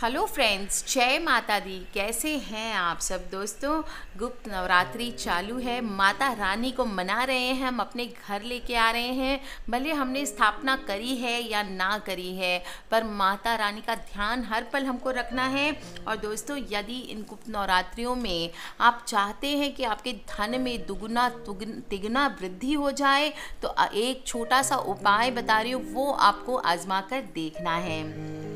Hello friends, जय माता दी। कैसे हैं आप सब दोस्तों। गुप्त नवरात्रि चालू है, माता रानी को मना रहे हैं, हम अपने घर लेके आ रहे हैं। भले हमने स्थापना करी है या ना करी है, पर माता रानी का ध्यान हर पल हमको रखना है। और दोस्तों, यदि इन गुप्त नवरात्रियों में आप चाहते हैं कि आपके धन में दुगुना तिगुना वृद्धि हो जाए, तो एक छोटा सा उपाय बता रही हूँ, वो आपको आजमा कर देखना है।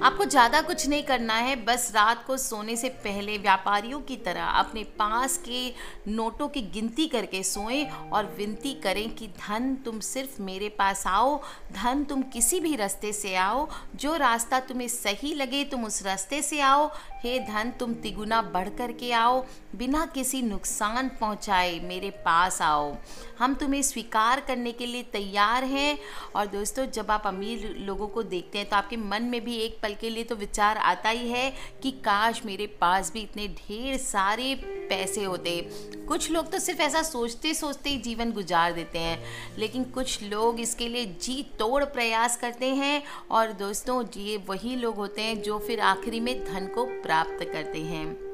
आपको ज़्यादा कुछ नहीं करना है, बस रात को सोने से पहले व्यापारियों की तरह अपने पास के नोटों की गिनती करके सोएं और विनती करें कि धन तुम सिर्फ मेरे पास आओ, धन तुम किसी भी रास्ते से आओ, जो रास्ता तुम्हें सही लगे तुम उस रास्ते से आओ। हे धन, तुम तिगुना बढ़ कर के आओ, बिना किसी नुकसान पहुंचाए मेरे पास आओ। हम तुम्हें स्वीकार करने के लिए तैयार हैं। और दोस्तों, जब आप अमीर लोगों को देखते हैं तो आपके मन में भी एक पल के लिए तो विचार आता ही है कि काश मेरे पास भी इतने ढेर सारे पैसे होते। कुछ लोग तो सिर्फ ऐसा सोचते सोचते ही जीवन गुजार देते हैं, लेकिन कुछ लोग इसके लिए जी तोड़ प्रयास करते हैं। और दोस्तों, ये वही लोग होते हैं जो फिर आखिरी में धन को प्राप्त करते हैं।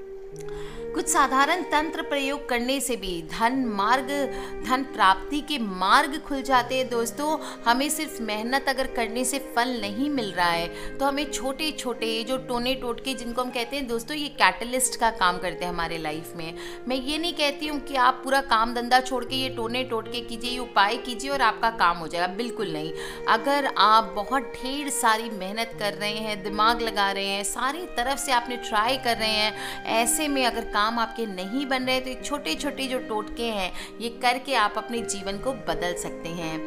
कुछ साधारण तंत्र प्रयोग करने से भी धन प्राप्ति के मार्ग खुल जाते हैं। दोस्तों, हमें सिर्फ मेहनत अगर करने से फल नहीं मिल रहा है, तो हमें छोटे छोटे जो टोने टोटके जिनको हम कहते हैं दोस्तों, ये कैटलिस्ट का काम करते हैं हमारे लाइफ में। मैं ये नहीं कहती हूँ कि आप पूरा काम धंधा छोड़ के ये टोने टोटके कीजिए, ये उपाय कीजिए और आपका काम हो जाएगा, बिल्कुल नहीं। अगर आप बहुत ढेर सारी मेहनत कर रहे हैं, दिमाग लगा रहे हैं, सारी तरफ से आपने ट्राई कर रहे हैं, ऐसे में अगर काम आपके नहीं बन रहे, तो छोटे छोटे जो टोटके हैं ये करके आप अपने जीवन को बदल सकते हैं।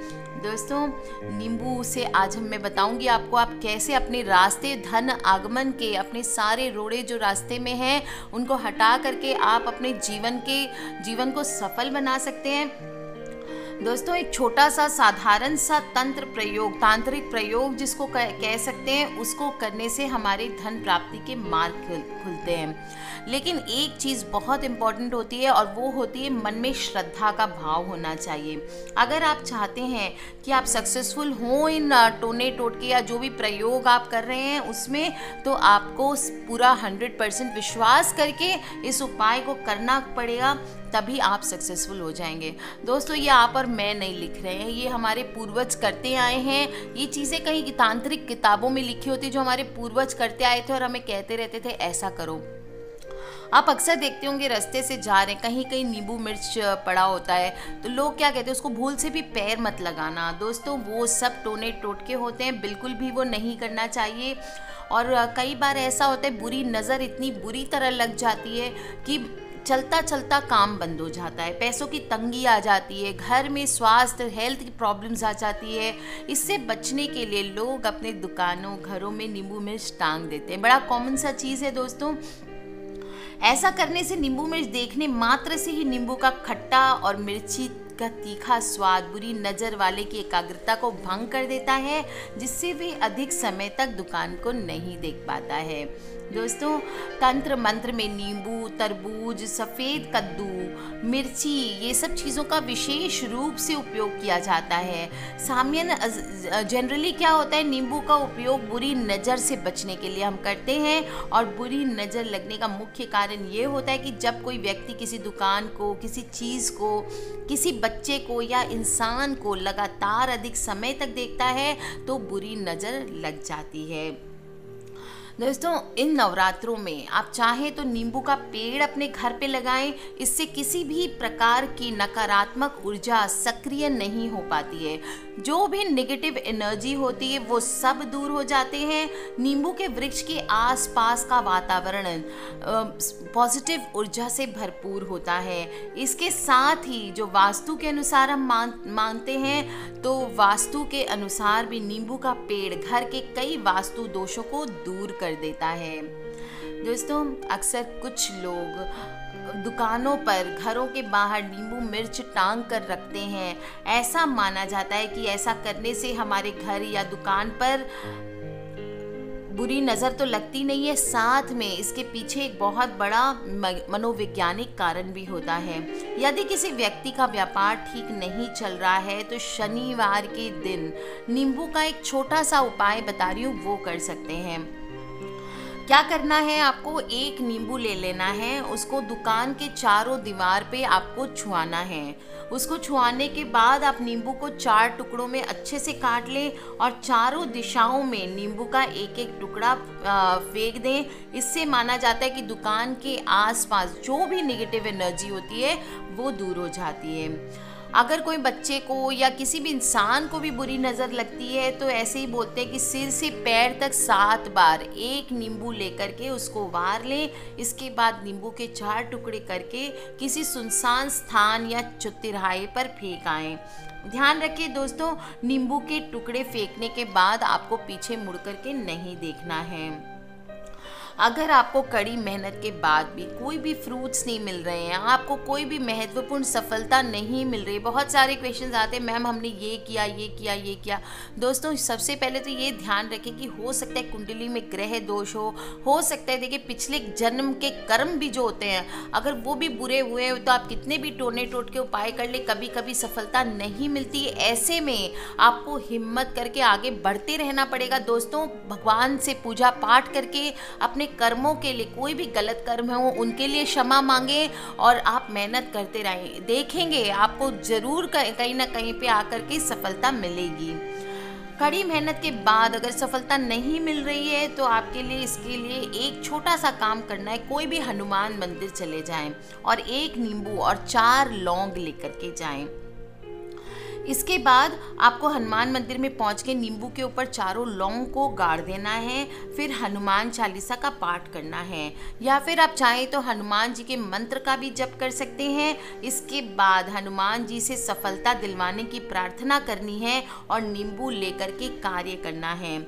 दोस्तों, नींबू से आज मैं बताऊंगी आपको आप कैसे अपने रास्ते धन आगमन के, अपने सारे रोड़े जो रास्ते में हैं उनको हटा करके आप अपने जीवन को सफल बना सकते हैं। दोस्तों, एक छोटा सा साधारण सा तांत्रिक प्रयोग जिसको कह सकते हैं, उसको करने से हमारे धन प्राप्ति के मार्ग खुलते हैं। लेकिन एक चीज़ बहुत इम्पॉर्टेंट होती है, और वो होती है मन में श्रद्धा का भाव होना चाहिए। अगर आप चाहते हैं कि आप सक्सेसफुल हों इन टोने टोटके या जो भी प्रयोग आप कर रहे हैं उसमें, तो आपको पूरा 100% विश्वास करके इस उपाय को करना पड़ेगा, तभी आप सक्सेसफुल हो जाएंगे। दोस्तों, ये आप और मैं नहीं लिख रहे हैं, ये हमारे पूर्वज करते आए हैं। ये चीज़ें कहीं तांत्रिक किताबों में लिखी होती जो हमारे पूर्वज करते आए थे और हमें कहते रहते थे ऐसा करो। आप अक्सर देखते होंगे रास्ते से जा रहे हैं, कहीं कहीं नींबू मिर्च पड़ा होता है, तो लोग क्या कहते हैं, उसको भूल से भी पैर मत लगाना। दोस्तों, वो सब टोने टोटके होते हैं, बिल्कुल भी वो नहीं करना चाहिए। और कई बार ऐसा होता है, बुरी नज़र इतनी बुरी तरह लग जाती है कि चलता चलता काम बंद हो जाता है, पैसों की तंगी आ जाती है, घर में स्वास्थ्य हेल्थ की प्रॉब्लम्स आ जाती है। इससे बचने के लिए लोग अपने दुकानों घरों में नींबू मिर्च टांग देते हैं। बड़ा कॉमन सा चीज़ है दोस्तों। ऐसा करने से नींबू मिर्च देखने मात्र से ही नींबू का खट्टा और मिर्ची का तीखा स्वाद बुरी नज़र वाले की एकाग्रता को भंग कर देता है, जिससे वे अधिक समय तक दुकान को नहीं देख पाता है। दोस्तों, तंत्र मंत्र में नींबू, तरबूज, सफ़ेद कद्दू, मिर्ची, ये सब चीज़ों का विशेष रूप से उपयोग किया जाता है। जनरली क्या होता है, नींबू का उपयोग बुरी नज़र से बचने के लिए हम करते हैं। और बुरी नज़र लगने का मुख्य कारण ये होता है कि जब कोई व्यक्ति किसी दुकान को, किसी चीज़ को, किसी बच्चे को या इंसान को लगातार अधिक समय तक देखता है, तो बुरी नज़र लग जाती है। दोस्तों, इन नवरात्रों में आप चाहें तो नींबू का पेड़ अपने घर पे लगाएं। इससे किसी भी प्रकार की नकारात्मक ऊर्जा सक्रिय नहीं हो पाती है। जो भी नेगेटिव एनर्जी होती है वो सब दूर हो जाते हैं। नींबू के वृक्ष के आसपास का वातावरण पॉजिटिव ऊर्जा से भरपूर होता है। इसके साथ ही जो वास्तु के अनुसार हम मानते हैं, तो वास्तु के अनुसार भी नींबू का पेड़ घर के कई वास्तु दोषों को दूर कर देता है। दोस्तों, अक्सर कुछ लोग दुकानों पर, घरों के बाहर नींबू मिर्च टांग कर रखते हैं। ऐसा माना जाता है कि ऐसा करने से हमारे घर या दुकान पर बुरी नज़र तो लगती नहीं है, साथ में इसके पीछे एक बहुत बड़ा मनोवैज्ञानिक कारण भी होता है। यदि किसी व्यक्ति का व्यापार ठीक नहीं चल रहा है, तो शनिवार के दिन नींबू का एक छोटा सा उपाय बता रही हूँ, वो कर सकते हैं। क्या करना है, आपको एक नींबू ले लेना है, उसको दुकान के चारों दीवार पे आपको छुआना है। उसको छुआने के बाद आप नींबू को 4 टुकड़ों में अच्छे से काट लें और चारों दिशाओं में नींबू का एक एक टुकड़ा फेंक दें। इससे माना जाता है कि दुकान के आसपास जो भी नेगेटिव एनर्जी होती है वो दूर हो जाती है। अगर कोई बच्चे को या किसी भी इंसान को भी बुरी नज़र लगती है तो ऐसे ही बोलते हैं कि सिर से पैर तक 7 बार एक नींबू लेकर के उसको वार लें। इसके बाद नींबू के 4 टुकड़े करके किसी सुनसान स्थान या चौराहे पर फेंक आएं। ध्यान रखिए दोस्तों, नींबू के टुकड़े फेंकने के बाद आपको पीछे मुड़ कर के नहीं देखना है। अगर आपको कड़ी मेहनत के बाद भी कोई भी फ्रूट्स नहीं मिल रहे हैं, आपको कोई भी महत्वपूर्ण सफलता नहीं मिल रही, बहुत सारे क्वेश्चंस आते हैं, मैम हमने ये किया ये किया ये किया। दोस्तों सबसे पहले तो ये ध्यान रखें कि हो सकता है कुंडली में ग्रह दोष हो सकता है देखिए पिछले जन्म के कर्म भी जो होते हैं अगर वो भी बुरे हुए तो आप कितने भी टोने टोट के उपाय कर ले, कभी कभी सफलता नहीं मिलती। ऐसे में आपको हिम्मत करके आगे बढ़ते रहना पड़ेगा दोस्तों। भगवान से पूजा पाठ करके अपने कर्मों के लिए, कोई भी गलत कर्म हो उनके लिए क्षमा मांगे और आप मेहनत करते रहें, देखेंगे आपको जरूर कहीं ना कहीं पे आकर के सफलता मिलेगी। कड़ी मेहनत के बाद अगर सफलता नहीं मिल रही है तो आपके लिए इसके लिए एक छोटा सा काम करना है, कोई भी हनुमान मंदिर चले जाएं और एक नींबू और 4 लौंग लेकर के जाएं। इसके बाद आपको हनुमान मंदिर में पहुंच के नींबू के ऊपर चारों लौंग को गाड़ देना है, फिर हनुमान चालीसा का पाठ करना है या फिर आप चाहें तो हनुमान जी के मंत्र का भी जप कर सकते हैं। इसके बाद हनुमान जी से सफलता दिलवाने की प्रार्थना करनी है और नींबू लेकर के कार्य करना है।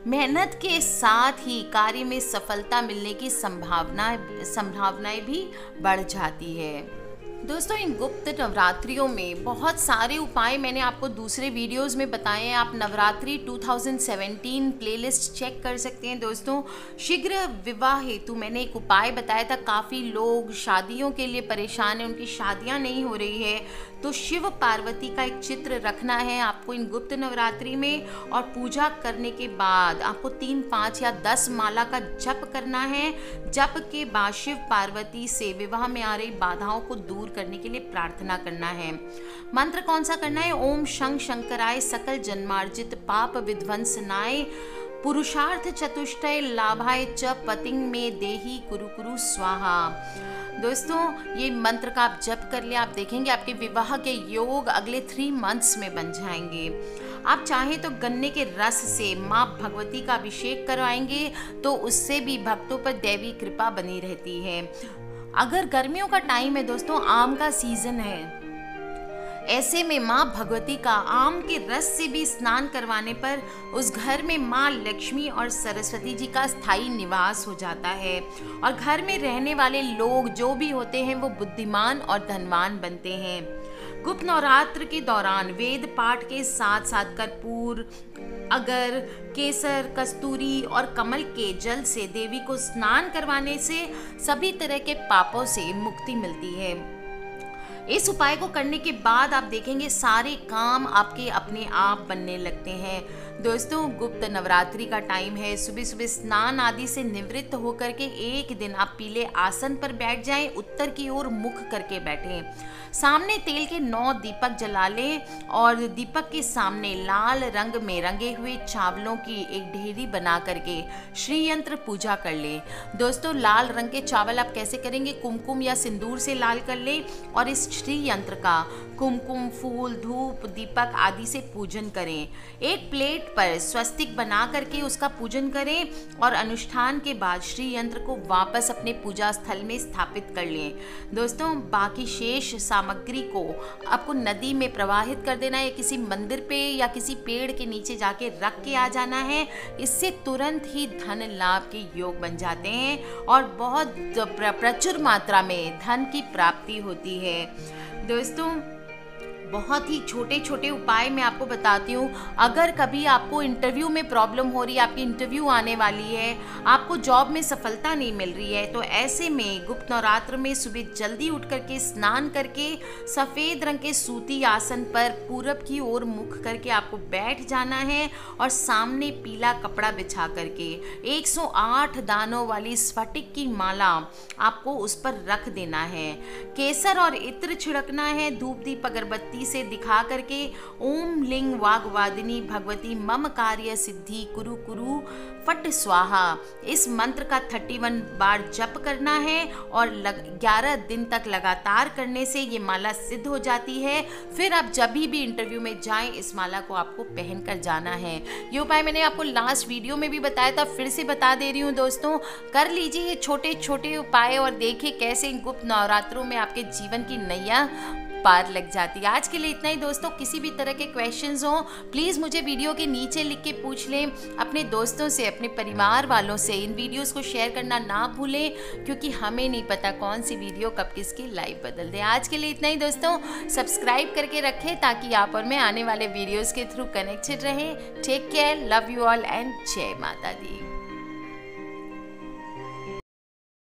मेहनत के साथ ही कार्य में सफलता मिलने की संभावनाएं भी बढ़ जाती है। दोस्तों इन गुप्त नवरात्रियों में बहुत सारे उपाय मैंने आपको दूसरे वीडियोस में बताए हैं। आप नवरात्रि 2017 प्लेलिस्ट चेक कर सकते हैं दोस्तों। शीघ्र विवाह हेतु मैंने एक उपाय बताया था, काफ़ी लोग शादियों के लिए परेशान हैं, उनकी शादियां नहीं हो रही है, तो शिव पार्वती का एक चित्र रखना है आपको इन गुप्त नवरात्रि में और पूजा करने के बाद आपको 3, 5 या 10 माला का जप करना है। जप के बाद शिव पार्वती से विवाह में आ रही बाधाओं को दूर करने के लिए प्रार्थना करना है। मंत्र कौन सा करना है? ओम शं शंकराय सकल जन्मार्जित पाप विध्वंसनाय पुरुषार्थ चतुष्टय लाभाय च पतिंग में देही कुरु कुरु स्वाहा। दोस्तों ये मंत्र का आप जप कर ले, आप देखेंगे आपके विवाह के योग अगले 3 मंथ्स में बन जाएंगे। आप चाहें तो गन्ने के रस से माँ भगवती का अभिषेक करवाएंगे तो उससे भी भक्तों पर दैवी कृपा बनी रहती है। अगर गर्मियों का टाइम है दोस्तों, आम का सीजन है, ऐसे में माँ भगवती का आम के रस से भी स्नान करवाने पर उस घर में माँ लक्ष्मी और सरस्वती जी का स्थायी निवास हो जाता है और घर में रहने वाले लोग जो भी होते हैं वो बुद्धिमान और धनवान बनते हैं। गुप्त नवरात्र के दौरान वेद पाठ के साथ साथ कर्पूर, अगर, केसर, कस्तूरी और कमल के जल से देवी को स्नान करवाने से सभी तरह के पापों से मुक्ति मिलती है। इस उपाय को करने के बाद आप देखेंगे सारे काम आपके अपने आप बनने लगते हैं। दोस्तों गुप्त नवरात्रि का टाइम है, सुबह सुबह स्नान आदि से निवृत्त होकर के एक दिन आप पीले आसन पर बैठ जाएं, उत्तर की ओर मुख करके बैठें। सामने तेल के 9 दीपक जला लें और दीपक के सामने लाल रंग में रंगे हुए चावलों की एक ढेरी बना करके श्री यंत्र पूजा कर लें। दोस्तों लाल रंग के चावल आप कैसे करेंगे? कुमकुम या सिंदूर से लाल कर लें और इस श्री यंत्र का कुमकुम, फूल, धूप, दीपक आदि से पूजन करें। एक प्लेट पर स्वस्तिक बना करके उसका पूजन करें और अनुष्ठान के बाद श्री यंत्र को वापस अपने पूजा स्थल में स्थापित कर लें। दोस्तों बाकी शेष सामग्री को आपको नदी में प्रवाहित कर देना है, किसी मंदिर पे या किसी पेड़ के नीचे जाके रख के आ जाना है। इससे तुरंत ही धन लाभ के योग बन जाते हैं और बहुत प्रचुर मात्रा में धन की प्राप्ति होती है। दोस्तों बहुत ही छोटे छोटे उपाय मैं आपको बताती हूँ। अगर कभी आपको इंटरव्यू में प्रॉब्लम हो रही है, आपकी इंटरव्यू आने वाली है, आपको जॉब में सफलता नहीं मिल रही है, तो ऐसे में गुप्त नवरात्र में सुबह जल्दी उठ करके स्नान करके सफ़ेद रंग के सूती आसन पर पूरब की ओर मुख करके आपको बैठ जाना है और सामने पीला कपड़ा बिछा करके 108 दानों वाली स्फटिक की माला आपको उस पर रख देना है। केसर और इत्र छिड़कना है, धूप दीप अगरबत्ती से दिखा करके ओम लिंग वाग्वादिनी भगवती मम कार्य सिद्धि कुरु कुरु फट स्वाहा इस मंत्र का 31 बार जप करना है और 11 दिन तक लगातार करने से ये माला सिद्ध हो जाती है। फिर आप जब भी इंटरव्यू में जाएं इस माला को आपको पहन कर जाना है। ये उपाय मैंने आपको लास्ट वीडियो में भी बताया था, फिर से बता दे रही हूँ दोस्तों। कर लीजिए ये छोटे छोटे उपाय और देखिए कैसे गुप्त नवरात्रों में आपके जीवन की नैया पार लग जाती है। आज के लिए इतना ही दोस्तों। किसी भी तरह के क्वेश्चंस हो प्लीज़ मुझे वीडियो के नीचे लिख के पूछ लें। अपने दोस्तों से, अपने परिवार वालों से इन वीडियोस को शेयर करना ना भूलें, क्योंकि हमें नहीं पता कौन सी वीडियो कब किसकी लाइफ बदल दे। आज के लिए इतना ही दोस्तों। सब्सक्राइब करके रखें ताकि आप और मैं आने वाले वीडियोज़ के थ्रू कनेक्टेड रहें। Take care, love you all and जय माता दी।